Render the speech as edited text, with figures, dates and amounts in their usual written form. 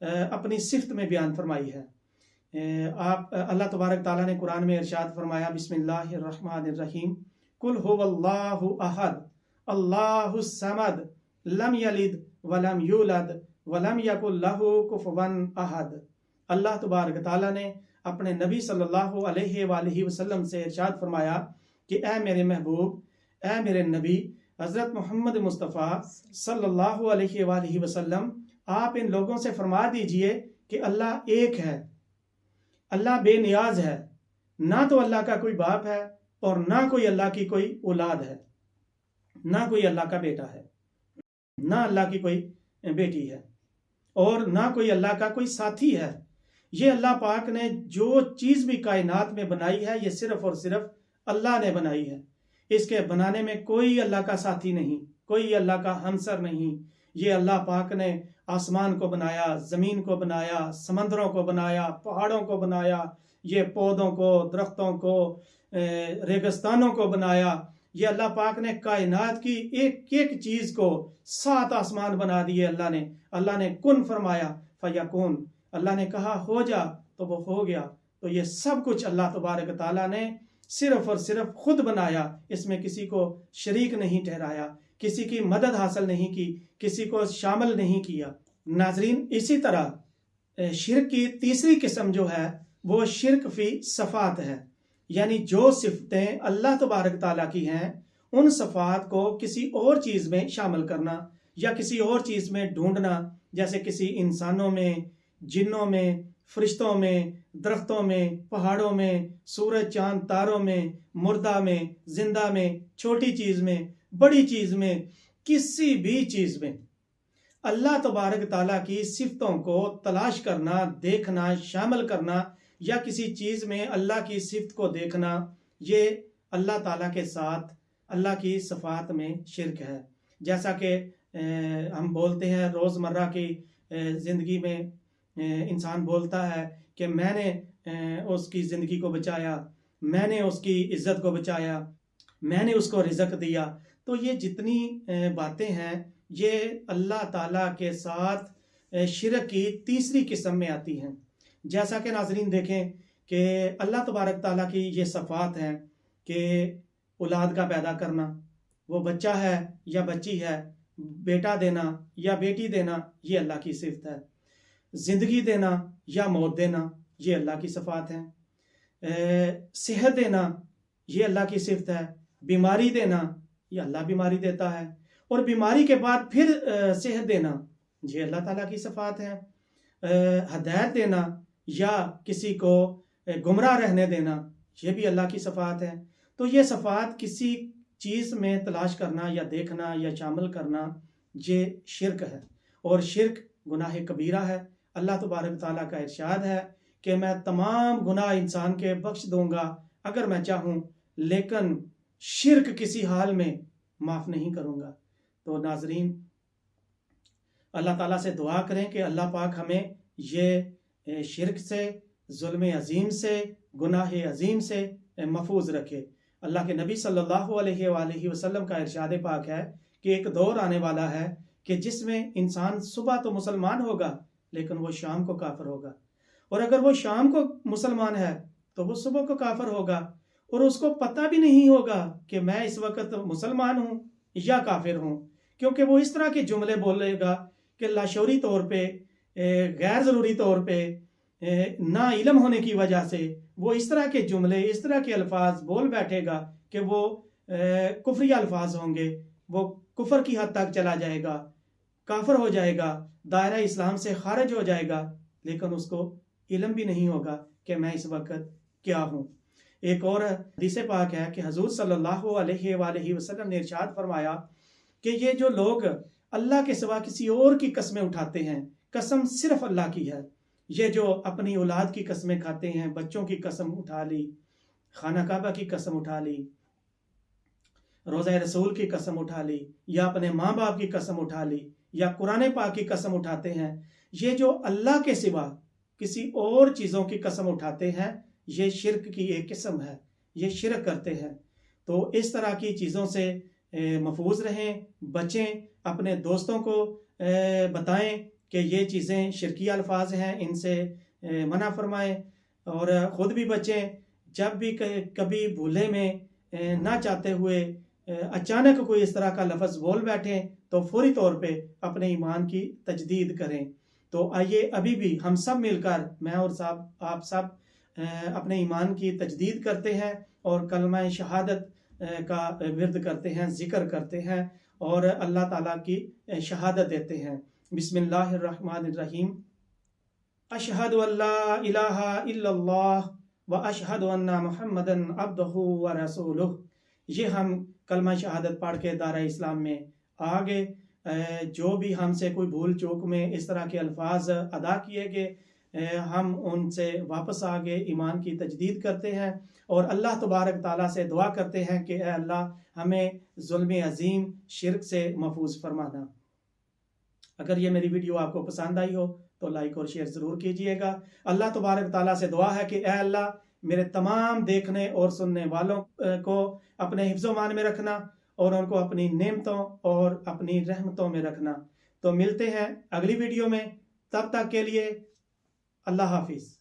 اپنی صفت میں بیان فرمائی ہے۔ اللہ تبارک تعالیٰ نے قرآن میں ارشاد فرمایا، بسم اللہ الرحمن الرحیم، قل هو اللہ احد اللہ الصمد لم یلد ولم یولد ولم یکن لہ کفوا احد۔ اللہ تبارک تعالیٰ نے اپنے نبی صلی اللہ علیہ وآلہ وسلم سے ارشاد فرمایا کہ اے میرے محبوب، اے میرے نبی حضرت محمد مصطفیٰ صلی اللہ علیہ وآلہ وسلم، آپ ان لوگوں سے فرما دیجئے کہ اللہ ایک ہے، اللہ بے نیاز ہے، نہ تو اللہ کا کوئی باپ ہے اور نہ کوئی اللہ کی کوئی اولاد ہے، نہ کوئی اللہ کا بیٹا ہے، نہ اللہ کی کوئی بیٹی ہے، اور نہ کوئی اللہ کا کوئی ساتھی ہے۔ یہ اللہ پاک نے جو چیز بھی کائنات میں بنائی ہے یہ صرف اور صرف اللہ نے بنائی ہے۔ اس کے بنانے میں کوئی اللہ کا ساتھی نہیں، کوئی اللہ کا ہمسر نہیں۔ یہ اللہ پاک نے آسمان کو بنایا، زمین کو بنایا، سمندروں کو بنایا، پہاڑوں کو بنایا، یہ پودوں کو، درختوں کو، ریگستانوں کو بنایا۔ یہ اللہ پاک نے کائنات کی ایک ایک چیز کو 7 آسمان بنا دیے اللہ نے کن فرمایا فیکون، اللہ نے کہا ہو جا تو وہ ہو گیا۔ تو یہ سب کچھ اللہ تبارک تعالیٰ نے صرف اور صرف خود بنایا، اس میں کسی کو شریک نہیں ٹھہرایا، کسی کی مدد حاصل نہیں کی، کسی کو شامل نہیں کیا۔ ناظرین، اسی طرح شرک کی تیسری قسم جو ہے وہ شرک فی صفات ہے، یعنی جو صفتیں اللہ تبارک تعالیٰ کی ہیں ان صفات کو کسی اور چیز میں شامل کرنا یا کسی اور چیز میں ڈھونڈنا، جیسے کسی انسانوں میں، جنوں میں، فرشتوں میں، درختوں میں، پہاڑوں میں، سورج چاند تاروں میں، مردہ میں، زندہ میں، چھوٹی چیز میں، بڑی چیز میں، کسی بھی چیز میں اللہ تبارک تعالیٰ کی صفتوں کو تلاش کرنا، دیکھنا، شامل کرنا، یا کسی چیز میں اللہ کی صفت کو دیکھنا، یہ اللہ تعالیٰ کے ساتھ اللہ کی صفات میں شرک ہے۔ جیسا کہ ہم بولتے ہیں روزمرہ کی زندگی میں، انسان بولتا ہے کہ میں نے اس کی زندگی کو بچایا، میں نے اس کی عزت کو بچایا، میں نے اس کو رزق دیا۔ تو یہ جتنی باتیں ہیں یہ اللہ تعالیٰ کے ساتھ شرک کی تیسری قسم میں آتی ہیں۔ جیسا کہ ناظرین دیکھیں کہ اللہ تبارک تعالیٰ کی یہ صفات ہیں کہ اولاد کا پیدا کرنا، وہ بچہ ہے یا بچی ہے، بیٹا دینا یا بیٹی دینا، یہ اللہ کی صفت ہے۔ زندگی دینا یا موت دینا، یہ اللہ کی صفات ہیں۔ صحت دینا، یہ اللہ کی صفت ہے۔ بیماری دینا، یہ اللہ بیماری دیتا ہے، اور بیماری کے بعد پھر صحت دینا، یہ اللہ تعالیٰ کی صفات ہیں۔ ہدایت دینا یا کسی کو گمراہ رہنے دینا، یہ بھی اللہ کی صفات ہیں۔ تو یہ صفات کسی چیز میں تلاش کرنا یا دیکھنا یا شامل کرنا، یہ شرک ہے، اور شرک گناہ کبیرہ ہے۔ اللہ تبارک تعالیٰ کا ارشاد ہے کہ میں تمام گناہ انسان کے بخش دوں گا اگر میں چاہوں، لیکن شرک کسی حال میں معاف نہیں کروں گا۔ تو ناظرین، اللہ تعالیٰ سے دعا کریں کہ اللہ پاک ہمیں یہ شرک سے، ظلم عظیم سے، گناہ عظیم سے محفوظ رکھے۔ اللہ کے نبی صلی اللہ علیہ وآلہ وسلم کا ارشاد پاک ہے کہ ایک دور آنے والا ہے کہ جس میں انسان صبح تو مسلمان ہوگا لیکن وہ شام کو کافر ہوگا، اور اگر وہ شام کو مسلمان ہے تو وہ صبح کو کافر ہوگا، اور اس کو پتہ بھی نہیں ہوگا کہ میں اس وقت مسلمان ہوں یا کافر ہوں، کیونکہ وہ اس طرح کے جملے بولے گا کہ لاشعوری طور پہ، غیر ضروری طور پہ، نا علم ہونے کی وجہ سے وہ اس طرح کے جملے، اس طرح کے الفاظ بول بیٹھے گا کہ وہ کفری الفاظ ہوں گے، وہ کفر کی حد تک چلا جائے گا، کافر ہو جائے گا، دائرہ اسلام سے خارج ہو جائے گا، لیکن اس کو علم بھی نہیں ہوگا کہ میں اس وقت کیا ہوں۔ ایک اور حدیث پاک ہے کہ حضور صلی اللہ علیہ وآلہ وسلم نے ارشاد فرمایا کہ یہ جو لوگ اللہ کے سوا کسی اور کی قسمیں اٹھاتے ہیں، قسم صرف اللہ کی ہے، یہ جو اپنی اولاد کی قسمیں کھاتے ہیں، بچوں کی قسم اٹھا لی، خانہ کعبہ کی قسم اٹھا لی، روضہ رسول کی قسم اٹھا لی، یا اپنے ماں باپ کی قسم اٹھا لی، یا قرآن پاک کی قسم اٹھاتے ہیں، یہ جو اللہ کے سوا کسی اور چیزوں کی قسم اٹھاتے ہیں، یہ شرک کی ایک قسم ہے، یہ شرک کرتے ہیں۔ تو اس طرح کی چیزوں سے محفوظ رہیں، بچیں، اپنے دوستوں کو بتائیں کہ یہ چیزیں شرکی الفاظ ہیں، ان سے منع فرمائیں اور خود بھی بچیں۔ جب بھی کبھی بھولے میں نہ چاہتے ہوئے اچانک کوئی اس طرح کا لفظ بول بیٹھیں تو فوری طور پہ اپنے ایمان کی تجدید کریں۔ تو آئیے ابھی بھی ہم سب مل کر، میں اور آپ سب اپنے ایمان کی تجدید کرتے ہیں اور کلمہ شہادت کا ورد کرتے ہیں، ذکر کرتے ہیں اور اللہ تعالیٰ کی شہادت دیتے ہیں۔ بسم اللہ الرحمن الرحیم۔ اشہد ان لا الہ الا اللہ و اشہد ان محمدا عبدہ و رسولہ۔ یہ ہم کلمہ شہادت پڑھ کے دارہ اسلام میں آگے جو بھی ہم سے کوئی بھول چوک میں اس طرح کے الفاظ ادا کیے گئے، ہم ان سے واپس آگے ایمان کی تجدید کرتے ہیں اور اللہ تبارک تعالیٰ سے دعا کرتے ہیں کہ اے اللہ ہمیں ظلم عظیم شرک سے محفوظ فرمانا۔ اگر یہ میری ویڈیو آپ کو پسند آئی ہو تو لائک اور شیئر ضرور کیجئے گا۔ اللہ تبارک تعالیٰ سے دعا ہے کہ اے اللہ میرے تمام دیکھنے اور سننے والوں کو اپنے حفظ و امان میں رکھنا اور ان کو اپنی نعمتوں اور اپنی رحمتوں میں رکھنا۔ تو ملتے ہیں اگلی ویڈیو میں، تب تک کے لیے اللہ حافظ۔